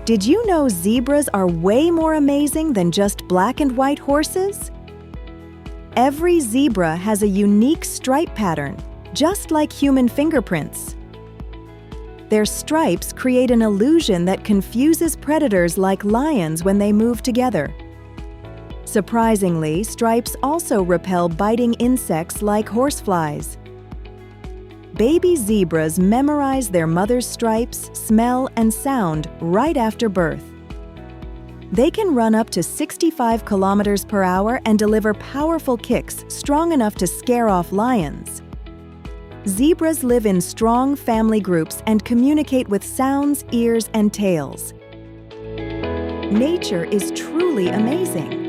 Did you know zebras are way more amazing than just black and white horses? Every zebra has a unique stripe pattern, just like human fingerprints. Their stripes create an illusion that confuses predators like lions when they move together. Surprisingly, stripes also repel biting insects like horseflies. Baby zebras memorize their mother's stripes, smell, and sound right after birth. They can run up to 65 kilometers per hour and deliver powerful kicks strong enough to scare off lions. Zebras live in strong family groups and communicate with sounds, ears, and tails. Nature is truly amazing.